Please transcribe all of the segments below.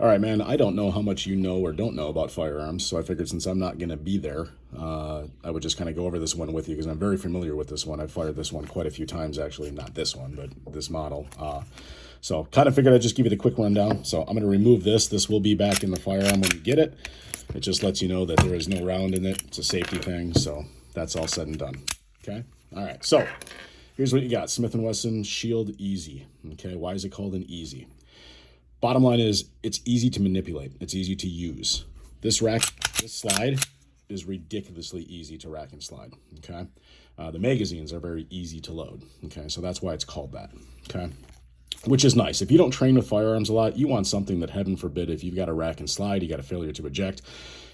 All right, man, I don't know how much you know or don't know about firearms, so I figured since I'm not going to be there, I would just kind of go over this one with you because I'm very familiar with this one. I've fired this one quite a few times, actually. Not this one, but this model. So kind of figured I'd just give you the quick rundown. So I'm going to remove this. This will be back in the firearm when you get it. It just lets you know that there is no round in it. It's a safety thing, so that's all said and done. Okay? All right, so here's what you got. Smith & Wesson Shield EZ. Okay, why is it called an EZ? Bottom line is, it's easy to manipulate. It's easy to use. This slide is ridiculously easy to rack and slide, okay? The magazines are very easy to load, okay? So that's why it's called that, okay? Which is nice. If you don't train with firearms a lot, you want something that, heaven forbid, if you've got a rack and slide, you got a failure to eject,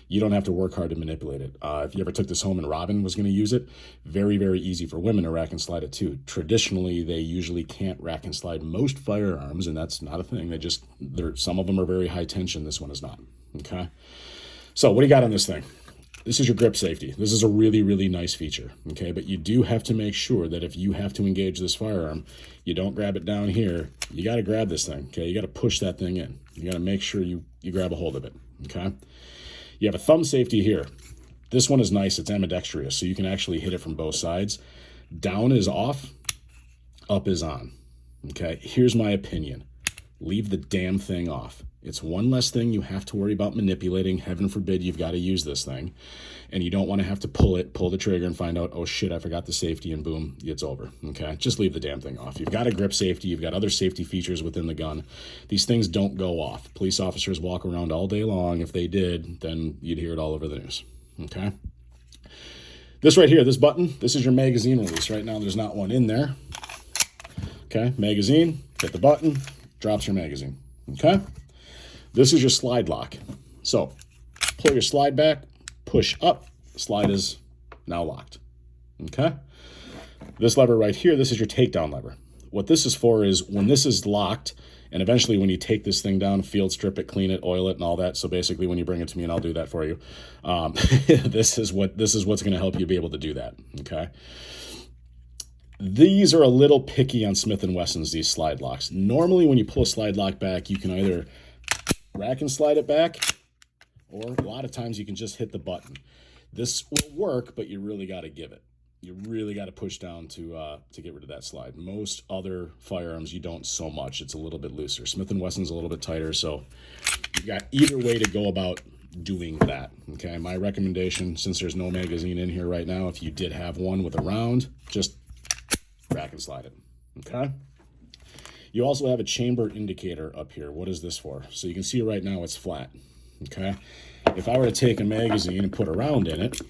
you don't have to work hard to manipulate it. If you ever took this home and Robin was going to use it, very, very easy for women to rack and slide it too. Traditionally, they usually can't rack and slide most firearms, and that's not a thing. Some of them are very high tension. This one is not, okay? So what do you got on this thing? This is your grip safety. This is a really, really nice feature, okay? But you do have to make sure that if you have to engage this firearm, you don't grab it down here. You got to grab this thing, okay? You got to push that thing in. You got to make sure you grab a hold of it, okay? You have a thumb safety here. This one is nice. It's ambidextrous, so you can actually hit it from both sides. Down is off, up is on, okay? Here's my opinion. Leave the damn thing off. It's one less thing you have to worry about manipulating. Heaven forbid you've got to use this thing. And you don't want to have to pull the trigger and find out, oh shit, I forgot the safety, and boom, it's over, okay? Just leave the damn thing off. You've got a grip safety. You've got other safety features within the gun. These things don't go off. Police officers walk around all day long. If they did, then you'd hear it all over the news, okay? This right here, this button, this is your magazine release. Right now, there's not one in there, okay? Magazine, hit the button, drops your magazine, okay? This is your slide lock. So pull your slide back, push up, slide is now locked, okay? This lever right here, this is your takedown lever. What this is for is when this is locked, and eventually when you take this thing down, field strip it, clean it, oil it, and all that. So basically when you bring it to me, and I'll do that for you, this is what's gonna help you be able to do that, okay? These are a little picky on Smith & Wesson's, these slide locks. Normally when you pull a slide lock back, you can either rack and slide it back, or a lot of times you can just hit the button. This will work, but you really got to give it. You really got to push down to get rid of that slide. Most other firearms, you don't so much. It's a little bit looser. Smith & Wesson's a little bit tighter, so you got either way to go about doing that, okay? My recommendation, since there's no magazine in here right now, if you did have one with a round, just rack and slide it, okay? You also have a chamber indicator up here. What is this for? So you can see right now it's flat, okay? If I were to take a magazine and put a round in it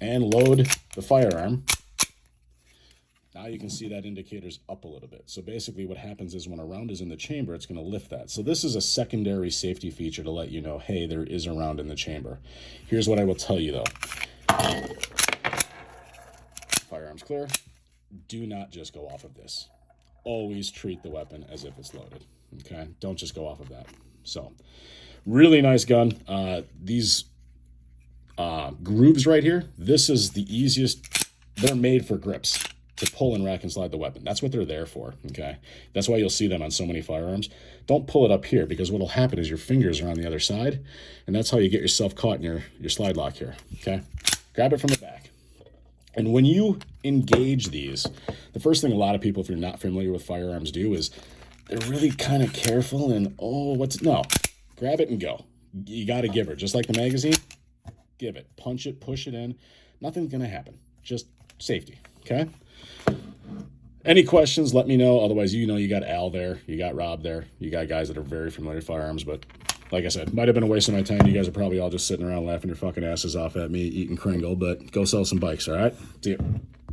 and load the firearm, now you can see that indicator's up a little bit. So basically what happens is when a round is in the chamber, it's gonna lift that. So this is a secondary safety feature to let you know, hey, there is a round in the chamber. Here's what I will tell you though. Firearm's clear. Do not just go off of this. Always treat the weapon as if it's loaded, okay? Don't just go off of that. So, really nice gun. These grooves right here, this is the easiest. They're made for grips, to pull and rack and slide the weapon. That's what they're there for, okay? That's why you'll see them on so many firearms. Don't pull it up here, because what'll happen is your fingers are on the other side, and that's how you get yourself caught in your slide lock here, okay? Grab it from the back. And when you engage these, the first thing a lot of people, if you're not familiar with firearms, do is they're really kind of careful and, no, grab it and go. You got to give her, just like the magazine, give it, punch it, push it in. Nothing's going to happen. Just safety, okay? Any questions, let me know. Otherwise, you know you got Al there, you got Rob there, you got guys that are very familiar with firearms, but like I said, might have been a waste of my time. You guys are probably all just sitting around laughing your fucking asses off at me eating Kringle, but go sell some bikes, all right? See you.